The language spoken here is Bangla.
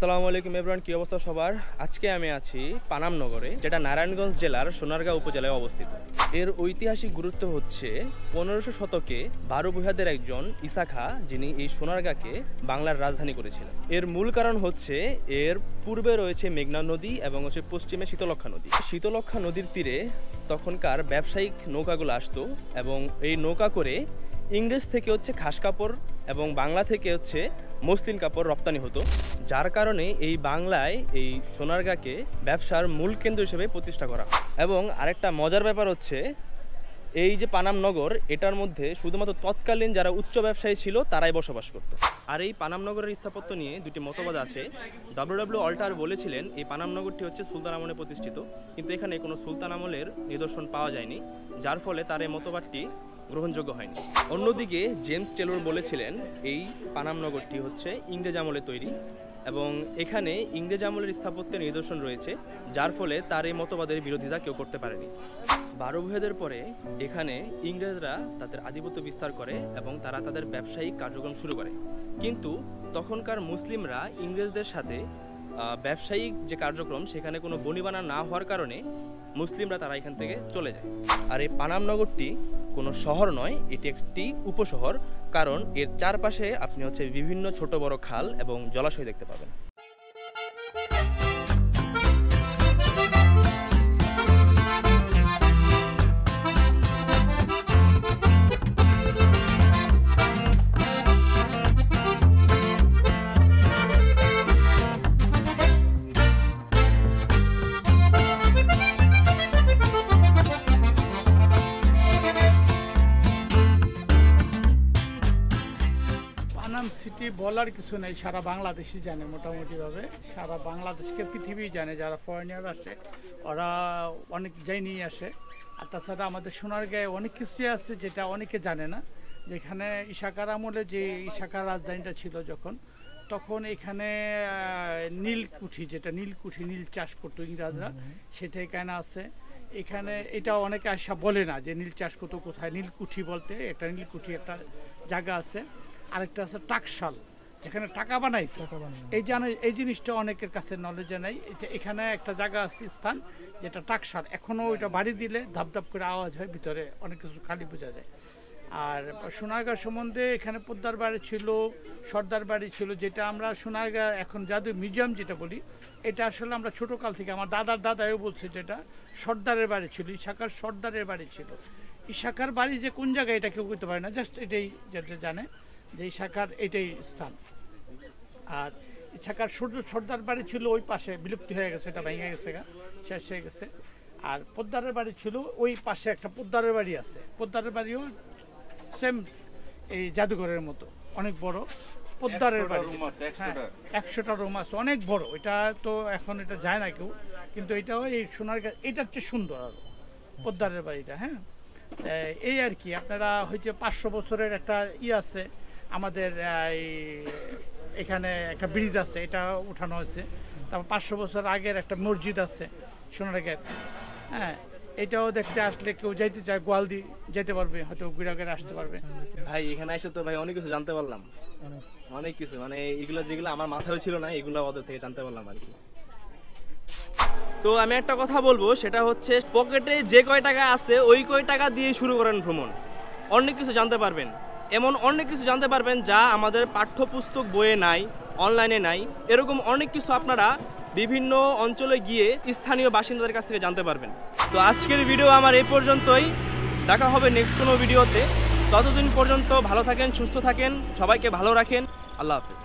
আসসালামু আলাইকুম এভরিওয়ান, কি অবস্থা সবার? আজকে আমি আছি পানাম নগরে, যেটা নারায়ণগঞ্জ জেলার সোনারগাঁও উপজেলায় অবস্থিত। এর ঐতিহাসিক গুরুত্ব হচ্ছে 1500 শতকে বারোভূয়াদের একজন ইসা খাঁ, যিনি এই সোনারগাঁকে বাংলার রাজধানী করেছিলেন। এর মূল কারণ হচ্ছে এর পূর্বে রয়েছে মেঘনা নদী এবং হচ্ছে পশ্চিমে শীতলক্ষা নদী। শীতলক্ষা নদীর তীরে তখনকার ব্যবসায়িক নৌকাগুলো আসতো এবং এই নৌকা করে ইংরেজ থেকে হচ্ছে খাস কাপড় এবং বাংলা থেকে হচ্ছে মসলিন কাপড় রপ্তানি হতো, যার কারণে এই বাংলায় এই সোনারগাঁকে ব্যবসার মূল কেন্দ্র হিসেবে প্রতিষ্ঠা করা। এবং আরেকটা মজার ব্যাপার হচ্ছে এই যে পানাম নগর, এটার মধ্যে শুধুমাত্র তৎকালীন যারা উচ্চ ব্যবসায়ী ছিল তারাই বসবাস করত। আর এই পানাম নগরের স্থাপত্য নিয়ে দুটি মতবাদ আছে। ডব্লিউ অল্টার বলেছিলেন এই পানাম নগরটি হচ্ছে সুলতান আমলে প্রতিষ্ঠিত, কিন্তু এখানে কোনো সুলতান আমলের নিদর্শন পাওয়া যায়নি, যার ফলে তার এই মতবাদটি গ্রহণযোগ্য হয়নি। অন্যদিকে জেমস টেলর বলেছিলেন এই পানাম নগরটি হচ্ছে ইংরেজ আমলে তৈরি এবং এখানে ইংরেজ আমলের স্থাপত্যের নিদর্শন রয়েছে, যার ফলে তার এই মতবাদের বিরোধিতা কেউ করতে পারেনি। বারোভূয়াদের পরে এখানে ইংরেজরা তাদের আধিপত্য বিস্তার করে এবং তারা তাদের ব্যবসায়িক কার্যক্রম শুরু করে, কিন্তু তখনকার মুসলিমরা ইংরেজদের সাথে ব্যবসায়িক যে কার্যক্রম সেখানে কোনো বনিবানা না হওয়ার কারণে মুসলিমরা তারা এখান থেকে চলে যায়। আর এই পানাম নগরটি কোনো শহর নয়, এটি একটি উপশহর, কারণ এর চারপাশে আপনি হচ্ছে বিভিন্ন ছোট বড় খাল এবং জলাশয় দেখতে পাবেন। সিটি বলার কিছু নেই, সারা বাংলাদেশই জানে, মোটামুটিভাবে সারা বাংলাদেশকে পৃথিবী জানে। যারা ফরেনার আসে ওরা অনেক যাই নিয়ে আসে। আর তাছাড়া আমাদের সোনারগাঁয়ে অনেক কিছুই আছে যেটা অনেকে জানে না। যেখানে ইশাকার আমলে যে ইশাকার রাজধানীটা ছিল যখন, তখন এখানে নীলকুঠি, যেটা নীলকুঠি, নীল চাষ করতো ইংরেজরা, সেটা এখানে আছে। এখানে এটা অনেকে আসা বলে না যে নীল চাষ করতো কোথায়। নীলকুঠি বলতে একটা নীলকুঠি একটা জায়গা আছে। আরেকটা আছে টাকশাল, যেখানে টাকা বানাই। এই জিনিসটা অনেকের কাছে নলেজে নাই। এখানে একটা জায়গা আছে, স্থান, যেটা টাকশাল। এখনও ওইটা বাড়ি দিলে ধাপ করে আওয়াজ হয়, ভিতরে অনেক কিছু খালি বোঝা যায়। আর সোনারগাঁ সম্বন্ধে এখানে পোদ্দার বাড়ি ছিল, সর্দার বাড়ি ছিল, যেটা আমরা সোনারগাঁ এখন জাদু মিউজিয়াম যেটা বলি, এটা আসলে আমরা ছোটোকাল থেকে আমার দাদার দাদাও বলছে যেটা সর্দারের বাড়ি ছিল, ইশাকার সর্দারের বাড়ি ছিল। ইশাকার বাড়ি যে কোন জায়গায় এটা কেউ করতে পারে না, জাস্ট এটাই যেটা জানে যে ইশাকার এটাই স্থান। আর ইশাকার সর্দার বাড়ি ছিল ওই পাশে, বিলুপ্তি হয়ে গেছে, এটা ভেঙে গেছে, শেষ হয়ে গেছে। আর পোদ্দারের বাড়ি ছিল ওই পাশে, একটা পোদ্দারের বাড়ি আছে। পোদ্দারের বাড়িও সেম এই জাদুঘরের মতো অনেক বড় পোদ্দারের বাড়ি। হ্যাঁ, 100টা রুম আছে, অনেক বড়। এটা তো এখন এটা যায় না কেউ, কিন্তু এটাও এই সোনারগাঁ, এটা হচ্ছে সুন্দর আরো পোদ্দারের বাড়িটা। হ্যাঁ, এই আর কি। আপনারা হচ্ছে 500 বছরের একটা আছে আমাদের, এখানে একটা ব্রিজ আছে, এটা উঠানো হয়েছে। তারপর 500 বছর আগের একটা মসজিদ আছে সোনারগাঁর। হ্যাঁ, এটাও দেখতে আসলে কেউ যাইতে চায়, গোয়ালদি যেতে পারবে, হয়তো ঘুরে আসতে পারবে। ভাই এখানে এসে তো ভাই অনেক কিছু জানতে পারলাম, অনেক কিছু, মানে এগুলো যেগুলো আমার মাথায় ছিল না, এগুলো ওদের থেকে জানতে পারলাম আর কি। তো আমি একটা কথা বলবো, সেটা হচ্ছে পকেটে যে কয় টাকা আছে ওই কয় টাকা দিয়ে শুরু করেন ভ্রমণ, অনেক কিছু জানতে পারবেন। এমন অনেক কিছু জানতে পারবেন যা আমাদের পাঠ্যপুস্তক বইয়ে নাই, অনলাইনে নাই। এরকম অনেক কিছু আপনারা বিভিন্ন অঞ্চলে গিয়ে স্থানীয় বাসিন্দাদের কাছ থেকে জানতে পারবেন। তো আজকের ভিডিও আমার এই পর্যন্তই, দেখা হবে নেক্সট কোনো ভিডিওতে। ততদিন পর্যন্ত ভালো থাকেন, সুস্থ থাকেন, সবাইকে ভালো রাখেন। আল্লাহ হাফেজ।